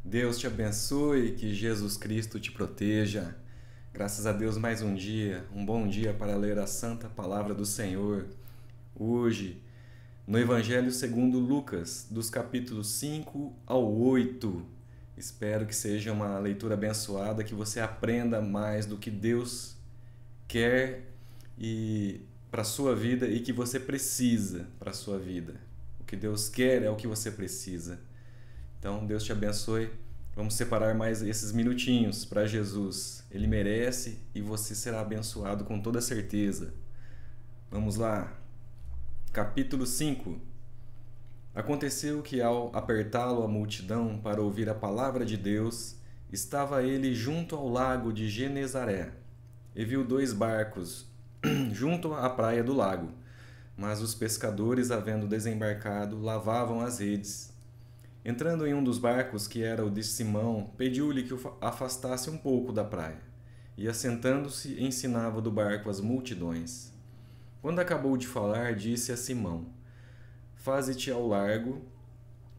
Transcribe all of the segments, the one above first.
Deus te abençoe, que Jesus Cristo te proteja. Graças a Deus, mais um dia, um bom dia para ler a santa palavra do Senhor. Hoje, no Evangelho segundo Lucas, dos capítulos 5 ao 8. Espero que seja uma leitura abençoada, que você aprenda mais do que Deus quer e para a sua vida e que você precisa para a sua vida. O que Deus quer é o que você precisa. Então, Deus te abençoe. Vamos separar mais esses minutinhos para Jesus. Ele merece e você será abençoado com toda certeza. Vamos lá. Capítulo 5. Aconteceu que, ao apertá-lo a multidão para ouvir a palavra de Deus, estava ele junto ao lago de Genezaré, e viu 2 barcos junto à praia do lago. Mas os pescadores, havendo desembarcado, lavavam as redes. Entrando em um dos barcos, que era o de Simão, pediu-lhe que o afastasse um pouco da praia, e assentando-se ensinava do barco as multidões. Quando acabou de falar, disse a Simão: Faze-te ao largo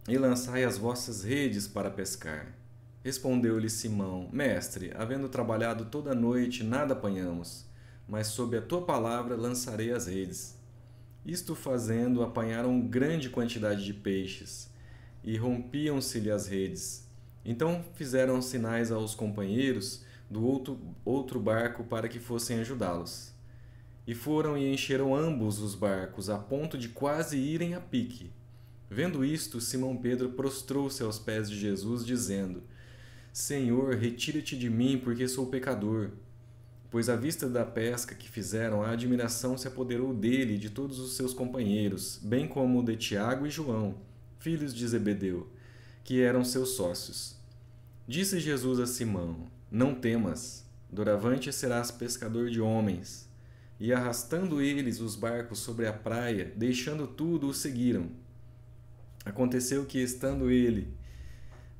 e lançai as vossas redes para pescar. Respondeu-lhe Simão: Mestre, havendo trabalhado toda a noite, nada apanhamos, mas sob a tua palavra lançarei as redes. Isto fazendo, apanharam grande quantidade de peixes, e rompiam-se-lhe as redes. Então fizeram sinais aos companheiros do outro barco para que fossem ajudá-los. E foram e encheram ambos os barcos, a ponto de quase irem a pique. Vendo isto, Simão Pedro prostrou-se aos pés de Jesus, dizendo: Senhor, retira-te de mim, porque sou pecador. Pois à vista da pesca que fizeram, a admiração se apoderou dele e de todos os seus companheiros, bem como de Tiago e João, filhos de Zebedeu, que eram seus sócios. Disse Jesus a Simão: Não temas, doravante serás pescador de homens. E arrastando eles os barcos sobre a praia, deixando tudo, o seguiram. Aconteceu que, estando ele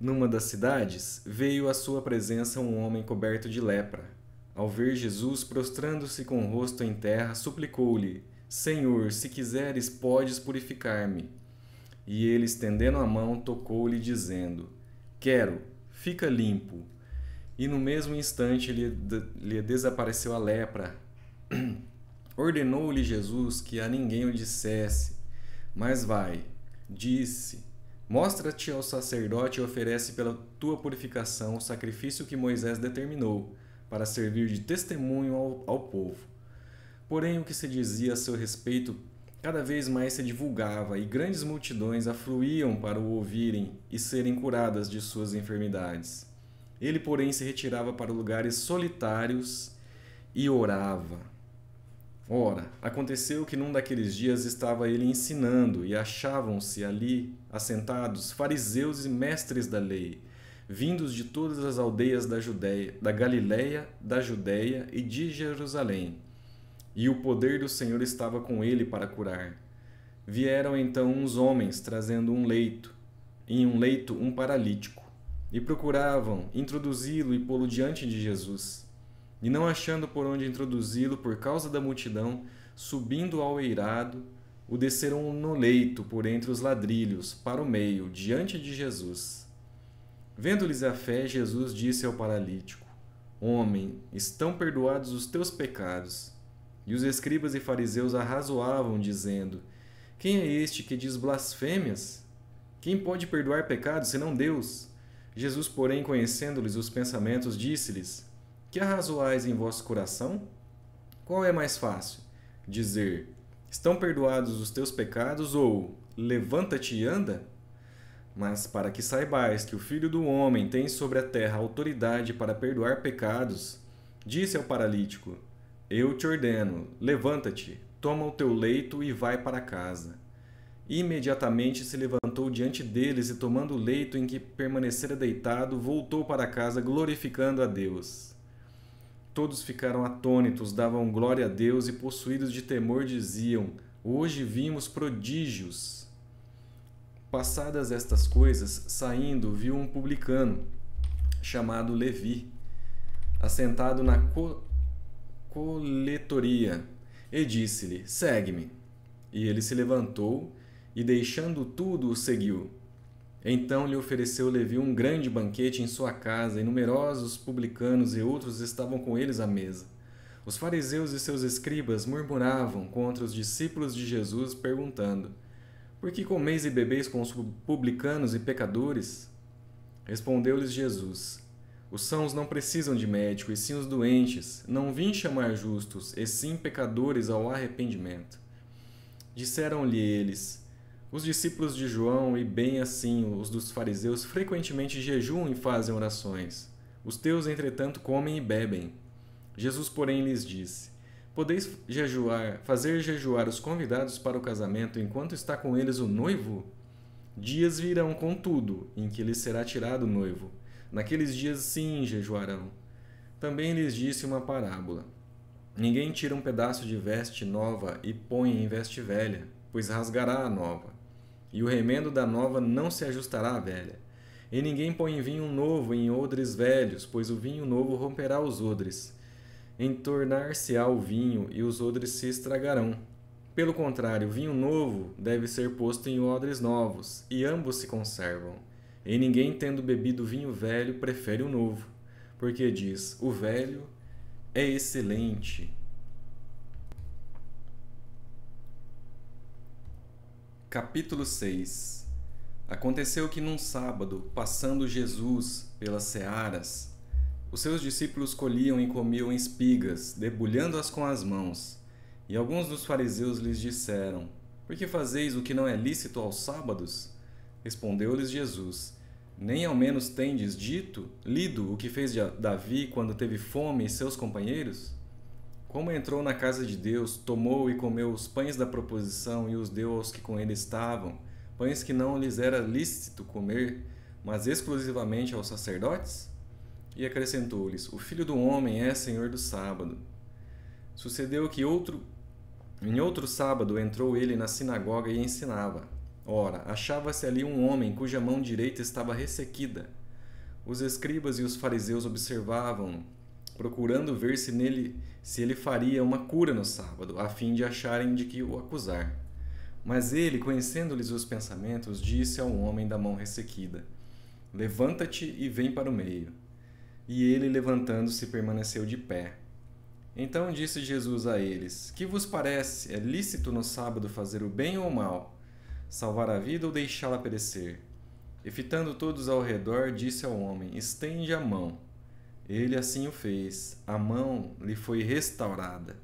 numa das cidades, veio à sua presença um homem coberto de lepra. Ao ver Jesus, prostrando-se com o rosto em terra, suplicou-lhe: Senhor, se quiseres, podes purificar-me. E ele, estendendo a mão, tocou-lhe, dizendo: Quero, fica limpo. E no mesmo instante lhe desapareceu a lepra. Ordenou-lhe Jesus que a ninguém o dissesse, mas vai, disse: Mostra-te ao sacerdote e oferece pela tua purificação o sacrifício que Moisés determinou, para servir de testemunho ao povo. Porém, o que se dizia a seu respeito cada vez mais se divulgava, e grandes multidões afluíam para o ouvirem e serem curadas de suas enfermidades. Ele, porém, se retirava para lugares solitários e orava. Ora, aconteceu que num daqueles dias estava ele ensinando, e achavam-se ali assentados fariseus e mestres da lei, vindos de todas as aldeias da Judéia, da Galiléia, da Judéia e de Jerusalém. E o poder do Senhor estava com ele para curar. Vieram então uns homens trazendo em um leito um paralítico, e procuravam introduzi-lo e pô-lo diante de Jesus. E não achando por onde introduzi-lo por causa da multidão, subindo ao eirado, o desceram no leito por entre os ladrilhos, para o meio, diante de Jesus. Vendo-lhes a fé, Jesus disse ao paralítico: Homem, estão perdoados os teus pecados. E os escribas e fariseus arrazoavam, dizendo: Quem é este que diz blasfêmias? Quem pode perdoar pecados, senão Deus? Jesus, porém, conhecendo-lhes os pensamentos, disse-lhes: Que arrazoais em vosso coração? Qual é mais fácil? Dizer: Estão perdoados os teus pecados, ou levanta-te e anda? Mas para que saibais que o Filho do Homem tem sobre a terra autoridade para perdoar pecados, disse ao paralítico: Eu te ordeno, levanta-te, toma o teu leito e vai para casa. Imediatamente se levantou diante deles e, tomando o leito em que permanecera deitado, voltou para casa, glorificando a Deus. Todos ficaram atônitos, davam glória a Deus e, possuídos de temor, diziam: Hoje vimos prodígios. Passadas estas coisas, saindo, viu um publicano, chamado Levi, assentado na coletoria, e disse-lhe: Segue-me. E ele se levantou e, deixando tudo, o seguiu. Então lhe ofereceu Levi um grande banquete em sua casa, e numerosos publicanos e outros estavam com eles à mesa. Os fariseus e seus escribas murmuravam contra os discípulos de Jesus, perguntando: Por que comeis e bebeis com os publicanos e pecadores? Respondeu-lhes Jesus: Os sãos não precisam de médico, e sim os doentes. Não vim chamar justos, e sim pecadores ao arrependimento. Disseram-lhe eles: Os discípulos de João, e bem assim os dos fariseus, frequentemente jejuam e fazem orações. Os teus, entretanto, comem e bebem. Jesus, porém, lhes disse: Podeis fazer jejuar os convidados para o casamento enquanto está com eles o noivo? Dias virão, contudo, em que lhes será tirado o noivo. Naqueles dias sim jejuarão. Também lhes disse uma parábola: Ninguém tira um pedaço de veste nova e põe em veste velha, pois rasgará a nova, e o remendo da nova não se ajustará à velha. E ninguém põe vinho novo em odres velhos, pois o vinho novo romperá os odres. Entornar-se-á o vinho e os odres se estragarão. Pelo contrário, o vinho novo deve ser posto em odres novos, e ambos se conservam. E ninguém, tendo bebido vinho velho, prefere o novo, porque diz: o velho é excelente. Capítulo 6. Aconteceu que num sábado, passando Jesus pelas searas, os seus discípulos colhiam e comiam espigas, debulhando-as com as mãos. E alguns dos fariseus lhes disseram: Por que fazeis o que não é lícito aos sábados? Respondeu-lhes Jesus: Nem ao menos tendes lido o que fez Davi quando teve fome e seus companheiros? Como entrou na casa de Deus, tomou e comeu os pães da proposição e os deu aos que com ele estavam, pães que não lhes era lícito comer, mas exclusivamente aos sacerdotes? E acrescentou-lhes: O Filho do Homem é Senhor do sábado. Sucedeu que em outro sábado entrou ele na sinagoga e ensinava. Ora, achava-se ali um homem cuja mão direita estava ressequida. Os escribas e os fariseus observavam, procurando ver se ele faria uma cura no sábado, a fim de acharem de que o acusar. Mas ele, conhecendo-lhes os pensamentos, disse ao homem da mão ressequida: Levanta-te e vem para o meio. E ele, levantando-se, permaneceu de pé. Então disse Jesus a eles: Que vos parece? É lícito no sábado fazer o bem ou o mal? Salvar a vida ou deixá-la perecer? E fitando todos ao redor, disse ao homem: Estende a mão. Ele assim o fez. A mão lhe foi restaurada.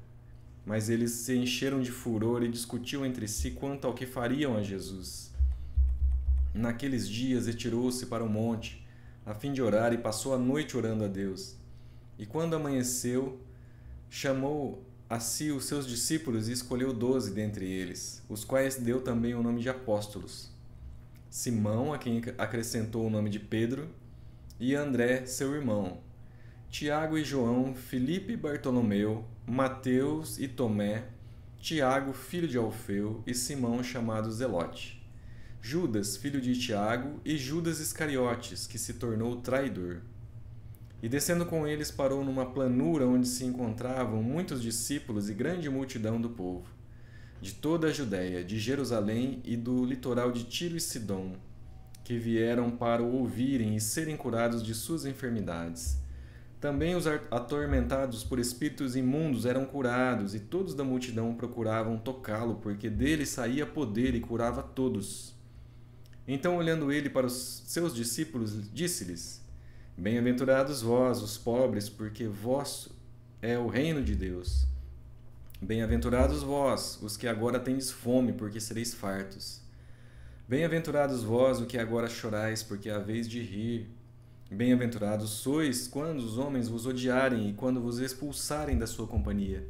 Mas eles se encheram de furor e discutiam entre si quanto ao que fariam a Jesus. Naqueles dias retirou-se para o monte, a fim de orar, e passou a noite orando a Deus. E quando amanheceu, chamou a si os seus discípulos e escolheu 12 dentre eles, os quais deu também o nome de apóstolos: Simão, a quem acrescentou o nome de Pedro, e André, seu irmão, Tiago e João, Filipe e Bartolomeu, Mateus e Tomé, Tiago, filho de Alfeu, e Simão, chamado Zelote, Judas, filho de Tiago, e Judas Iscariotes, que se tornou traidor. E descendo com eles, parou numa planura onde se encontravam muitos discípulos e grande multidão do povo, de toda a Judéia, de Jerusalém e do litoral de Tiro e Sidom, que vieram para o ouvirem e serem curados de suas enfermidades. Também os atormentados por espíritos imundos eram curados, e todos da multidão procuravam tocá-lo, porque dele saía poder e curava todos. Então, olhando ele para os seus discípulos, disse-lhes: Bem-aventurados vós, os pobres, porque vosso é o reino de Deus. Bem-aventurados vós, os que agora tendes fome, porque sereis fartos. Bem-aventurados vós, os que agora chorais, porque haveis de rir. Bem-aventurados sois quando os homens vos odiarem e quando vos expulsarem da sua companhia,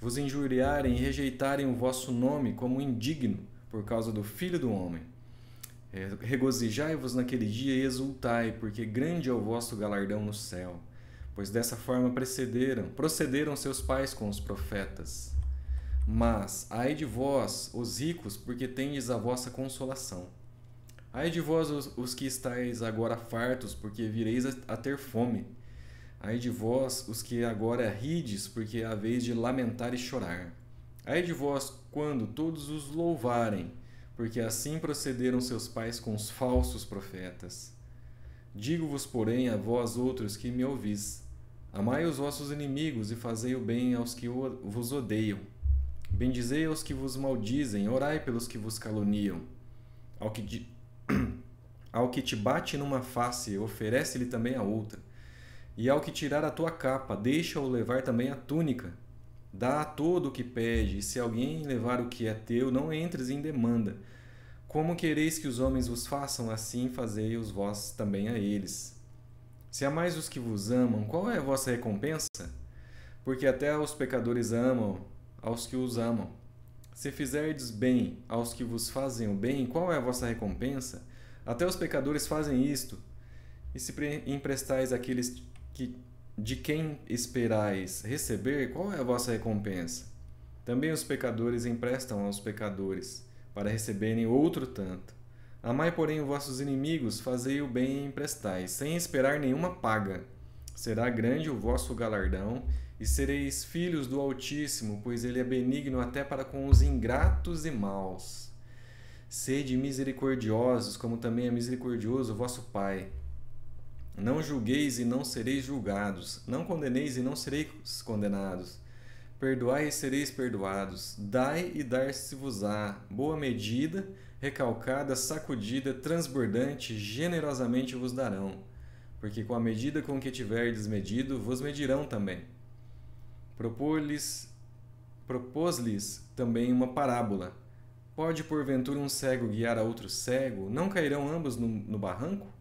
vos injuriarem e rejeitarem o vosso nome como indigno por causa do Filho do Homem. Regozijai-vos naquele dia e exultai, porque grande é o vosso galardão no céu, pois dessa forma procederam seus pais com os profetas. Mas, ai de vós, os ricos, porque tendes a vossa consolação. Ai de vós, os que estáis agora fartos, porque vireis a ter fome. Ai de vós, os que agora rides, porque haveis de lamentar e chorar. Ai de vós, quando todos os louvarem, porque assim procederam seus pais com os falsos profetas. Digo-vos, porém, a vós outros que me ouvis: amai os vossos inimigos e fazei o bem aos que vos odeiam. Bendizei aos que vos maldizem, orai pelos que vos caluniam. Ao que te bate numa face, oferece-lhe também a outra. E ao que tirar a tua capa, deixa-o levar também a túnica. Dá a todo o que pede, e se alguém levar o que é teu, não entres em demanda. Como quereis que os homens vos façam, assim fazei-os vós também a eles. Se amais os que vos amam, qual é a vossa recompensa? Porque até os pecadores amam aos que os amam. Se fizerdes bem aos que vos fazem o bem, qual é a vossa recompensa? Até os pecadores fazem isto. E se emprestais àqueles de quem esperais receber, qual é a vossa recompensa? Também os pecadores emprestam aos pecadores, para receberem outro tanto. Amai, porém, os vossos inimigos, fazei o bem e emprestais, sem esperar nenhuma paga. Será grande o vosso galardão, e sereis filhos do Altíssimo, pois ele é benigno até para com os ingratos e maus. Sede misericordiosos, como também é misericordioso o vosso Pai. Não julgueis e não sereis julgados. Não condeneis e não sereis condenados. Perdoai e sereis perdoados. Dai e dar-se-vos-á. Boa medida, recalcada, sacudida, transbordante, generosamente vos darão. Porque com a medida com que tiverdes medido, vos medirão também. Propôs-lhes também uma parábola. Pode porventura um cego guiar a outro cego? Não cairão ambos no barranco?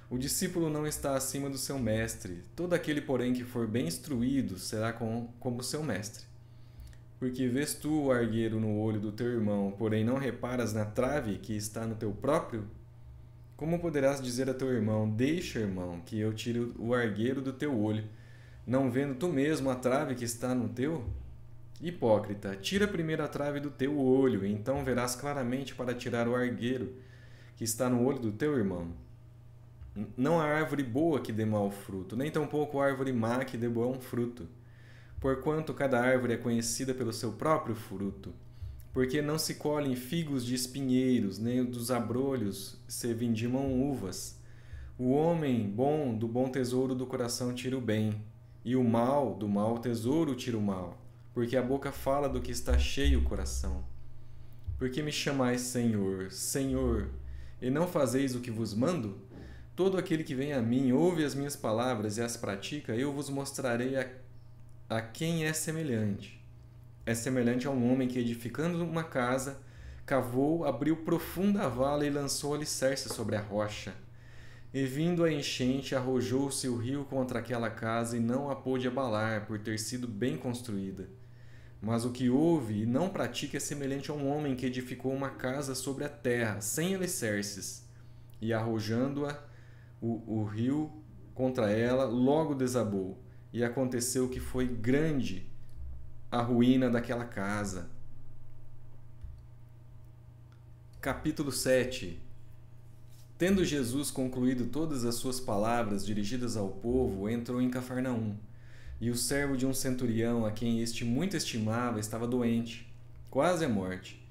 O discípulo não está acima do seu mestre. Todo aquele, porém, que for bem instruído será como seu mestre. Porque vês tu o argueiro no olho do teu irmão, porém não reparas na trave que está no teu próprio? Como poderás dizer a teu irmão: deixa, irmão, que eu tire o argueiro do teu olho, não vendo tu mesmo a trave que está no teu? Hipócrita, tira primeiro a trave do teu olho, e então verás claramente para tirar o argueiro que está no olho do teu irmão. Não há árvore boa que dê mau fruto, nem tampouco árvore má que dê bom fruto. Porquanto cada árvore é conhecida pelo seu próprio fruto. Porque não se colhem figos de espinheiros, nem dos abrolhos se vindimam uvas. O homem bom do bom tesouro do coração tira o bem, e o mal do mau tesouro tira o mal, porque a boca fala do que está cheio o coração. Por que me chamais Senhor, Senhor, e não fazeis o que vos mando? Todo aquele que vem a mim, ouve as minhas palavras e as pratica, eu vos mostrarei a quem é semelhante. É semelhante a um homem que, edificando uma casa, cavou, abriu profunda vala e lançou alicerce sobre a rocha. E vindo a enchente, arrojou-se o rio contra aquela casa e não a pôde abalar, por ter sido bem construída. Mas o que ouve e não pratica é semelhante a um homem que edificou uma casa sobre a terra, sem alicerces, e arrojando-a, o rio contra ela logo desabou, e aconteceu que foi grande a ruína daquela casa. Capítulo 7. Tendo Jesus concluído todas as suas palavras dirigidas ao povo, entrou em Cafarnaum. E o servo de um centurião, a quem este muito estimava, estava doente, quase à morte.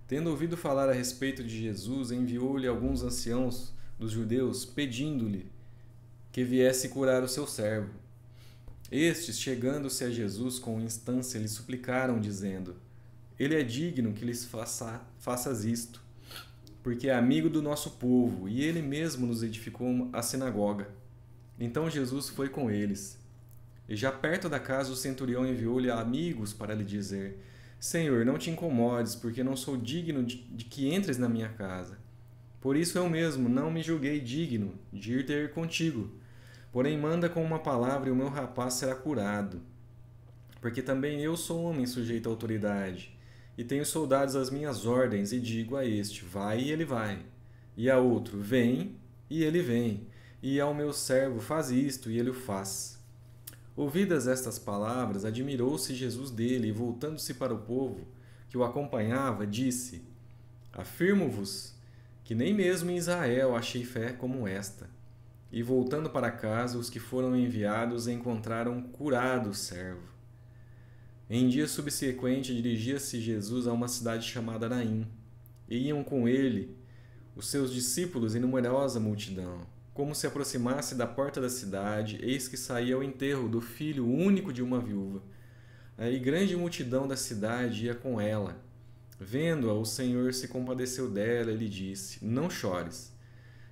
Tendo ouvido falar a respeito de Jesus, enviou-lhe alguns anciãos dos judeus, pedindo-lhe que viesse curar o seu servo. Estes, chegando-se a Jesus com instância, lhe suplicaram, dizendo: Ele é digno que lhes faças isto, porque é amigo do nosso povo, e ele mesmo nos edificou a sinagoga. Então Jesus foi com eles. E já perto da casa, o centurião enviou-lhe amigos para lhe dizer: Senhor, não te incomodes, porque não sou digno de que entres na minha casa. Por isso eu mesmo não me julguei digno de ir ter contigo. Porém, manda com uma palavra e o meu rapaz será curado. Porque também eu sou homem sujeito à autoridade, e tenho soldados às minhas ordens, e digo a este: vai, e ele vai. E a outro: vem, e ele vem. E ao meu servo: faz isto, e ele o faz. Ouvidas estas palavras, admirou-se Jesus dele, e voltando-se para o povo que o acompanhava, disse: Afirmo-vos que nem mesmo em Israel achei fé como esta. E voltando para casa, os que foram enviados encontraram curado o servo. Em dia subsequente, dirigia-se Jesus a uma cidade chamada Naim, e iam com ele os seus discípulos e numerosa multidão. Como se aproximasse da porta da cidade, eis que saía ao enterro do filho único de uma viúva. Aí grande multidão da cidade ia com ela. Vendo-a, o Senhor se compadeceu dela e lhe disse: Não chores.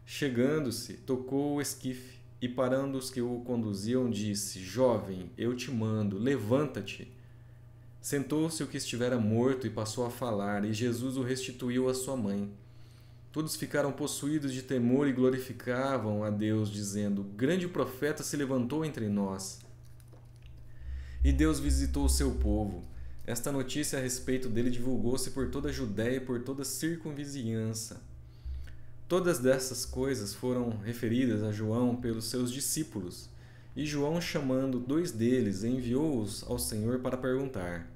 Chegando-se, tocou o esquife e, parando os que o conduziam, disse: Jovem, eu te mando, levanta-te. Sentou-se o que estivera morto e passou a falar, e Jesus o restituiu à sua mãe. Todos ficaram possuídos de temor e glorificavam a Deus, dizendo: Grande profeta se levantou entre nós. E Deus visitou o seu povo. Esta notícia a respeito dele divulgou-se por toda a Judéia e por toda a circunvizinhança. Todas dessas coisas foram referidas a João pelos seus discípulos. E João, chamando 2 deles, enviou-os ao Senhor para perguntar: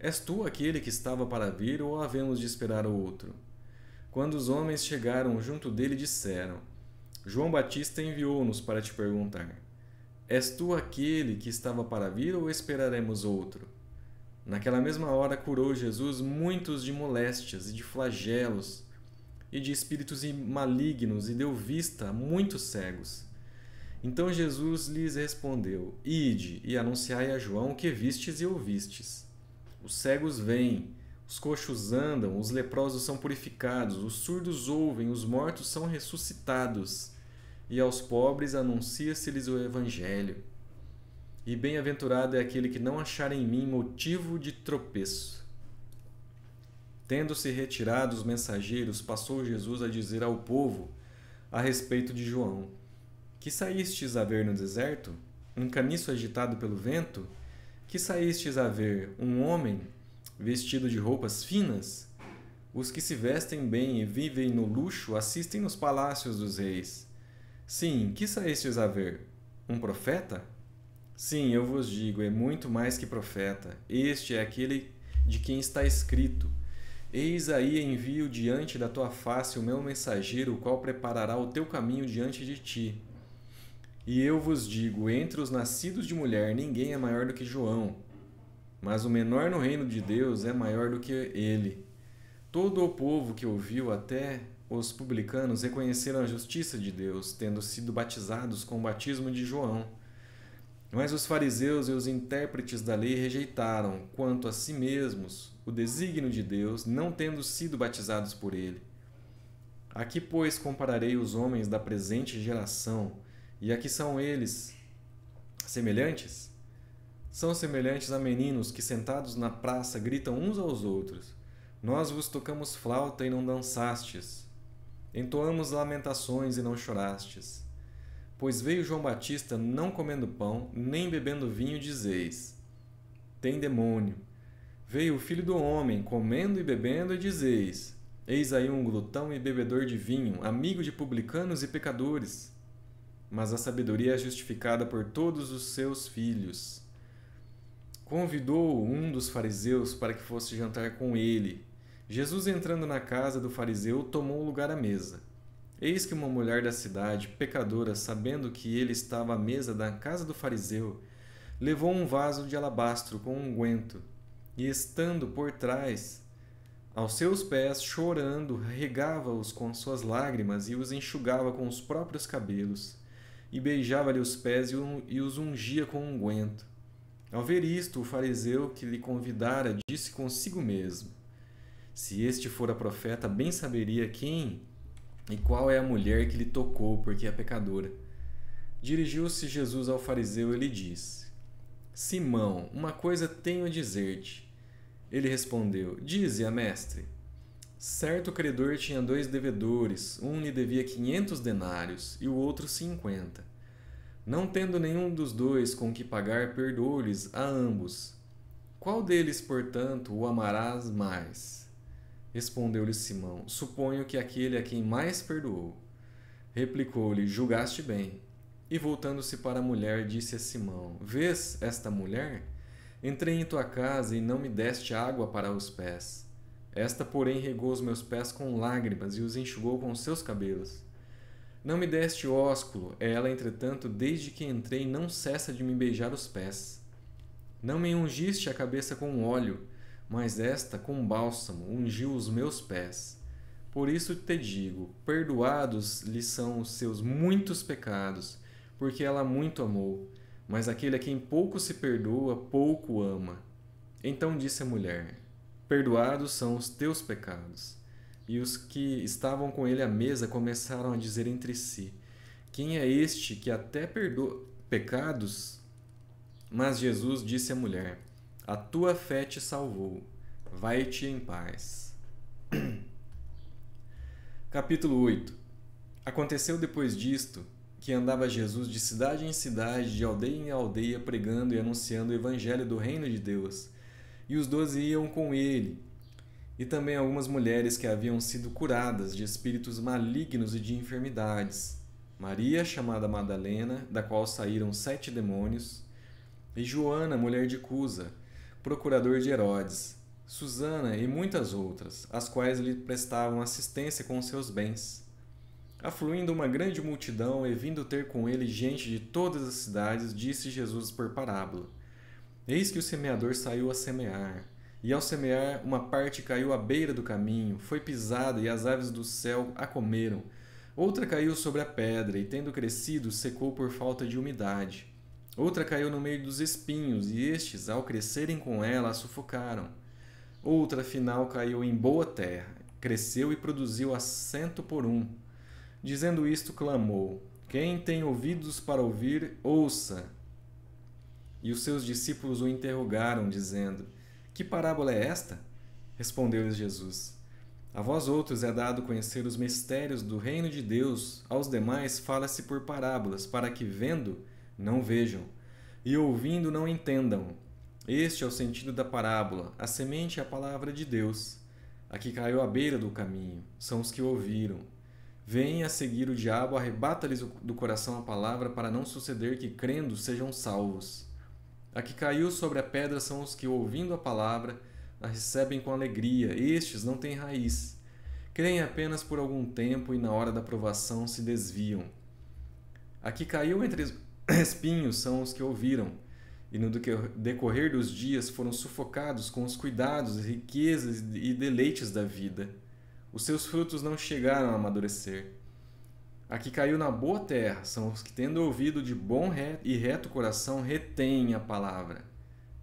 És tu aquele que estava para vir, ou havemos de esperar outro? Quando os homens chegaram junto dele, disseram: João Batista enviou-nos para te perguntar: És tu aquele que estava para vir, ou esperaremos outro? Naquela mesma hora curou Jesus muitos de moléstias e de flagelos e de espíritos malignos, e deu vista a muitos cegos. Então Jesus lhes respondeu: Ide e anunciai a João o que vistes e ouvistes. Os cegos veem, os coxos andam, os leprosos são purificados, os surdos ouvem, os mortos são ressuscitados, e aos pobres anuncia-se-lhes o Evangelho. E bem-aventurado é aquele que não achar em mim motivo de tropeço. Tendo-se retirado os mensageiros, passou Jesus a dizer ao povo a respeito de João: Que saístes a ver no deserto? Um caniço agitado pelo vento? Que saístes a ver? Um homem vestido de roupas finas? Os que se vestem bem e vivem no luxo assistem nos palácios dos reis. Sim, que saístes a ver? Um profeta? Sim, eu vos digo, é muito mais que profeta. Este é aquele de quem está escrito: Eis aí envio diante da tua face o meu mensageiro, o qual preparará o teu caminho diante de ti. E eu vos digo, entre os nascidos de mulher ninguém é maior do que João, mas o menor no reino de Deus é maior do que ele. Todo o povo que ouviu, até os publicanos, reconheceram a justiça de Deus, tendo sido batizados com o batismo de João. Mas os fariseus e os intérpretes da lei rejeitaram, quanto a si mesmos, o desígnio de Deus, não tendo sido batizados por ele. Aqui, pois, compararei os homens da presente geração, e a que são eles semelhantes? São semelhantes a meninos que, sentados na praça, gritam uns aos outros: Nós vos tocamos flauta e não dançastes. Entoamos lamentações e não chorastes. Pois veio João Batista não comendo pão, nem bebendo vinho, dizeis: Tem demônio. Veio o Filho do Homem comendo e bebendo, e dizeis: Eis aí um glutão e bebedor de vinho, amigo de publicanos e pecadores. Mas a sabedoria é justificada por todos os seus filhos. Convidou um dos fariseus para que fosse jantar com ele. Jesus, entrando na casa do fariseu, tomou lugar à mesa. Eis que uma mulher da cidade, pecadora, sabendo que ele estava à mesa da casa do fariseu, levou um vaso de alabastro com unguento, e, estando por trás, aos seus pés, chorando, regava-os com suas lágrimas e os enxugava com os próprios cabelos, e beijava-lhe os pés e os ungia com unguento. Ao ver isto, o fariseu que lhe convidara disse consigo mesmo: Se este fora profeta, bem saberia quem e qual é a mulher que lhe tocou, porque é pecadora. Dirigiu-se Jesus ao fariseu e lhe disse: Simão, uma coisa tenho a dizer-te. Ele respondeu: Dize-a, mestre. Certo credor tinha 2 devedores, um lhe devia 500 denários e o outro 50. Não tendo nenhum dos 2 com que pagar, perdoou-lhes a ambos. Qual deles, portanto, o amarás mais? Respondeu-lhe Simão: Suponho que aquele a quem mais perdoou. Replicou-lhe: Julgaste bem. E voltando-se para a mulher, disse a Simão: Vês esta mulher? Entrei em tua casa e não me deste água para os pés. Esta, porém, regou os meus pés com lágrimas e os enxugou com os seus cabelos. Não me deste ósculo, ela, entretanto, desde que entrei, não cessa de me beijar os pés. Não me ungiste a cabeça com óleo, mas esta, com bálsamo, ungiu os meus pés. Por isso te digo, perdoados lhe são os seus muitos pecados, porque ela muito amou. Mas aquele a quem pouco se perdoa, pouco ama. Então disse a mulher: Perdoados são os teus pecados. E os que estavam com ele à mesa começaram a dizer entre si: Quem é este que até perdoa pecados? Mas Jesus disse à mulher: A tua fé te salvou. Vai-te em paz. Capítulo 8. Aconteceu depois disto que andava Jesus de cidade em cidade, de aldeia em aldeia, pregando e anunciando o evangelho do reino de Deus. E os 12 iam com ele, e também algumas mulheres que haviam sido curadas de espíritos malignos e de enfermidades. Maria, chamada Madalena, da qual saíram 7 demônios, e Joana, mulher de Cusa, procurador de Herodes, Susana e muitas outras, as quais lhe prestavam assistência com seus bens. Afluindo uma grande multidão e vindo ter com ele gente de todas as cidades, disse Jesus por parábola: Eis que o semeador saiu a semear, e ao semear uma parte caiu à beira do caminho, foi pisada e as aves do céu a comeram. Outra caiu sobre a pedra e, tendo crescido, secou por falta de umidade. Outra caiu no meio dos espinhos, e estes, ao crescerem com ela, a sufocaram. Outra, afinal, caiu em boa terra, cresceu e produziu a 100 por 1. Dizendo isto, clamou: Quem tem ouvidos para ouvir, ouça. E os seus discípulos o interrogaram, dizendo: Que parábola é esta? Respondeu-lhes Jesus: A vós outros é dado conhecer os mistérios do reino de Deus, aos demais fala-se por parábolas, para que, vendo, não vejam, e ouvindo, não entendam. Este é o sentido da parábola: a semente é a palavra de Deus. A que caiu à beira do caminho são os que ouviram. Vem a seguir o diabo, arrebata-lhes do coração a palavra, para não suceder que, crendo, sejam salvos. A que caiu sobre a pedra são os que, ouvindo a palavra, a recebem com alegria. Estes não têm raiz. Creem apenas por algum tempo e, na hora da provação, se desviam. A que caiu entre espinhos são os que ouviram, e no decorrer dos dias foram sufocados com os cuidados, riquezas e deleites da vida. Os seus frutos não chegaram a amadurecer. A que caiu na boa terra são os que, tendo ouvido de bom e reto coração, retêm a palavra.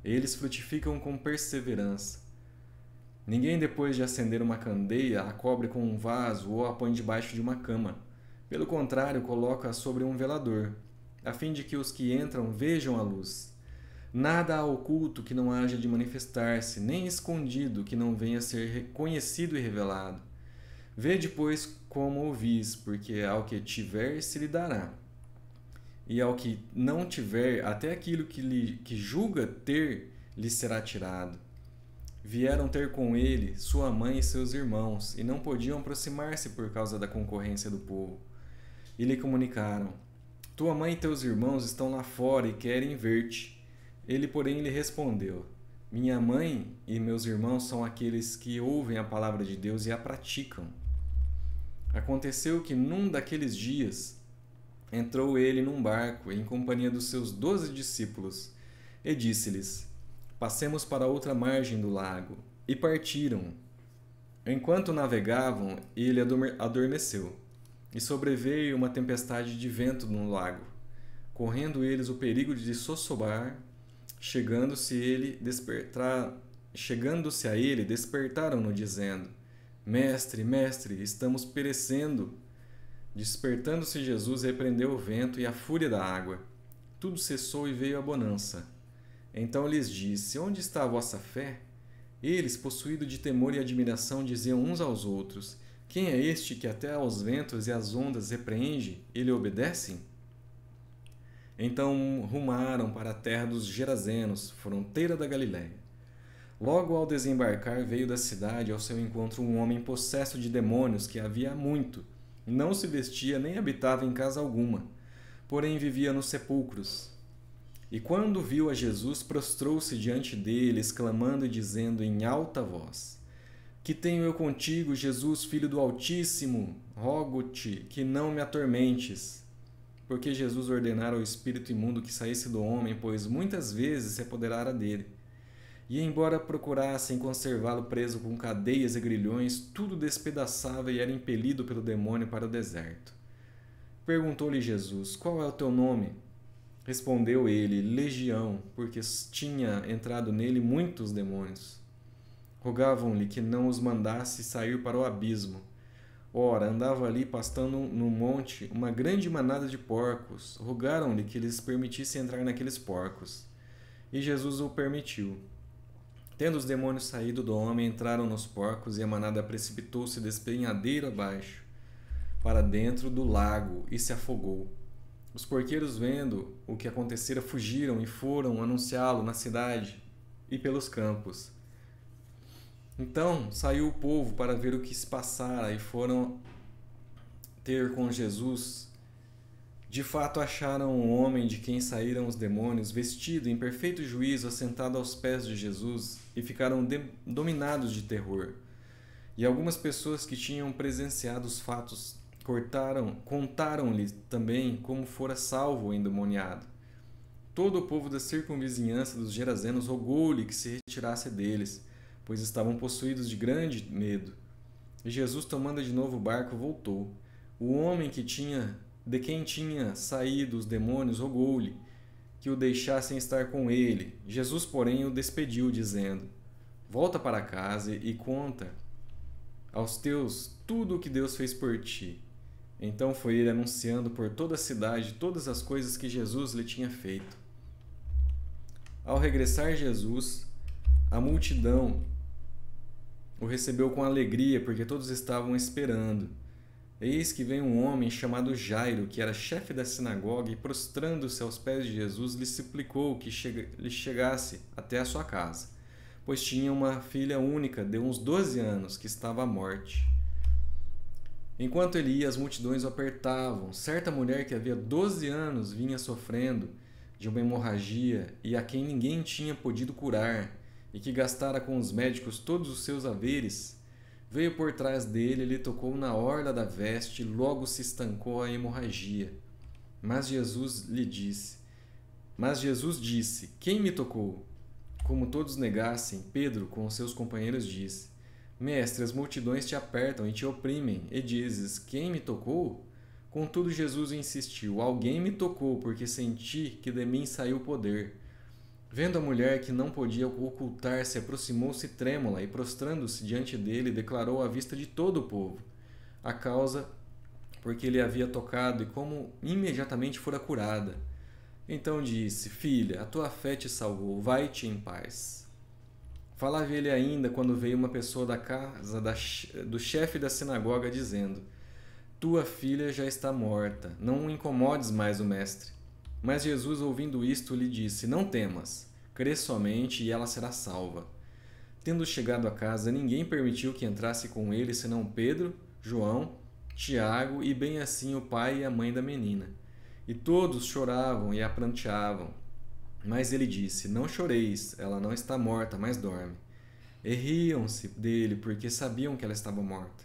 Eles frutificam com perseverança. Ninguém, depois de acender uma candeia, a cobre com um vaso ou a põe debaixo de uma cama. Pelo contrário, coloca-a sobre um velador, a fim de que os que entram vejam a luz. Nada há oculto que não haja de manifestar-se, nem escondido que não venha a ser reconhecido e revelado. Vede, pois, como ouvis, porque ao que tiver se lhe dará, e ao que não tiver, até aquilo que julga ter lhe será tirado. Vieram ter com ele sua mãe e seus irmãos, e não podiam aproximar-se por causa da concorrência do povo. E lhe comunicaram: Tua mãe e teus irmãos estão lá fora e querem ver-te. Ele, porém, lhe respondeu: Minha mãe e meus irmãos são aqueles que ouvem a palavra de Deus e a praticam. Aconteceu que, num daqueles dias, entrou ele num barco, em companhia dos seus 12 discípulos, e disse-lhes: Passemos para outra margem do lago. E partiram. Enquanto navegavam, ele adormeceu, e sobreveio uma tempestade de vento no lago. Correndo eles o perigo de sossobar, chegando-se a ele, despertaram-no, dizendo: Mestre, mestre, estamos perecendo. Despertando-se Jesus, repreendeu o vento e a fúria da água. Tudo cessou e veio a bonança. Então lhes disse: Onde está a vossa fé? Eles, possuídos de temor e admiração, diziam uns aos outros: Quem é este que até aos ventos e às ondas repreende e lhe obedecem? Então rumaram para a terra dos Gerazenos, fronteira da Galiléia. Logo ao desembarcar, veio da cidade ao seu encontro um homem possesso de demônios que havia muito, não se vestia nem habitava em casa alguma, porém vivia nos sepulcros. E quando viu a Jesus, prostrou-se diante dele, exclamando e dizendo em alta voz: Que tenho eu contigo, Jesus, Filho do Altíssimo? Rogo-te que não me atormentes. Porque Jesus ordenara ao espírito imundo que saísse do homem, pois muitas vezes se apoderara dele. E embora procurassem conservá-lo preso com cadeias e grilhões, tudo despedaçava e era impelido pelo demônio para o deserto. Perguntou-lhe Jesus: Qual é o teu nome? Respondeu ele: Legião, porque tinha entrado nele muitos demônios. Rogavam-lhe que não os mandasse sair para o abismo. Ora, andava ali pastando no monte uma grande manada de porcos. Rogaram-lhe que lhes permitisse entrar naqueles porcos. E Jesus o permitiu. Tendo os demônios saído do homem, entraram nos porcos, e a manada precipitou-se despenhadeiro abaixo, para dentro do lago, e se afogou. Os porqueiros, vendo o que acontecera, fugiram e foram anunciá-lo na cidade e pelos campos. Então saiu o povo para ver o que se passara, e foram ter com Jesus. De fato, acharam um homem de quem saíram os demônios, vestido em perfeito juízo, assentado aos pés de Jesus, e ficaram dominados de terror. E algumas pessoas que tinham presenciado os fatos contaram-lhe também como fora salvo o endemoniado. Todo o povo da circunvizinhança dos Gerazenos rogou-lhe que se retirasse deles, pois estavam possuídos de grande medo. E Jesus, tomando de novo o barco, voltou. O homem de quem tinha saído os demônios rogou-lhe que o deixassem estar com ele. Jesus, porém, o despediu, dizendo: Volta para casa e conta aos teus tudo o que Deus fez por ti. Então foi ele anunciando por toda a cidade todas as coisas que Jesus lhe tinha feito. Ao regressar Jesus, a multidão o recebeu com alegria, porque todos estavam esperando. Eis que veio um homem chamado Jairo, que era chefe da sinagoga, e prostrando-se aos pés de Jesus, lhe suplicou que lhe chegasse até a sua casa, pois tinha uma filha única de uns 12 anos, que estava à morte. Enquanto ele ia, as multidões o apertavam. Certa mulher que havia 12 anos vinha sofrendo de uma hemorragia e a quem ninguém tinha podido curar, e que gastara com os médicos todos os seus haveres, veio por trás dele e lhe tocou na orla da veste, e logo se estancou a hemorragia. Mas Jesus disse: Quem me tocou? Como todos negassem, Pedro, com os seus companheiros, disse: Mestre, as multidões te apertam e te oprimem, e dizes: Quem me tocou? Contudo, Jesus insistiu: Alguém me tocou, porque senti que de mim saiu o poder. Vendo a mulher que não podia ocultar-se, aproximou-se trêmula e, prostrando-se diante dele, declarou à vista de todo o povo a causa porque ele havia tocado e como imediatamente fora curada. Então disse: Filha, a tua fé te salvou, vai-te em paz. Falava ele ainda quando veio uma pessoa da casa do chefe da sinagoga, dizendo: Tua filha já está morta, não incomodes mais o mestre. Mas Jesus, ouvindo isto, lhe disse: Não temas, crê somente e ela será salva. Tendo chegado a casa, ninguém permitiu que entrasse com ele, senão Pedro, João, Tiago e bem assim o pai e a mãe da menina. E todos choravam e a pranteavam. Mas ele disse: Não choreis, ela não está morta, mas dorme. E riam-se dele, porque sabiam que ela estava morta.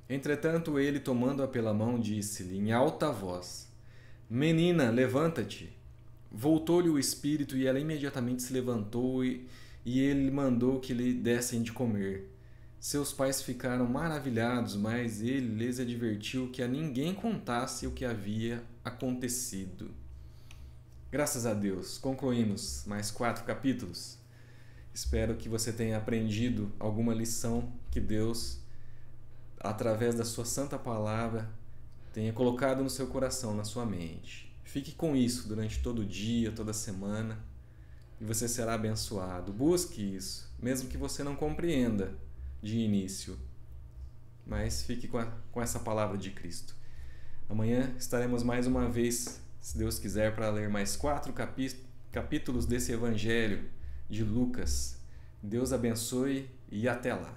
Entretanto, ele, tomando-a pela mão, disse-lhe em alta voz: Menina, levanta-te. Voltou-lhe o espírito e ela imediatamente se levantou e ele mandou que lhe dessem de comer. Seus pais ficaram maravilhados, mas ele lhes advertiu que a ninguém contasse o que havia acontecido. Graças a Deus, concluímos mais 4 capítulos. Espero que você tenha aprendido alguma lição que Deus, através da sua santa palavra, tenha colocado no seu coração, na sua mente. Fique com isso durante todo o dia, toda a semana, e você será abençoado. Busque isso, mesmo que você não compreenda de início, mas fique com essa palavra de Cristo. Amanhã estaremos mais uma vez, se Deus quiser, para ler mais 4 capítulos desse Evangelho de Lucas. Deus abençoe e até lá.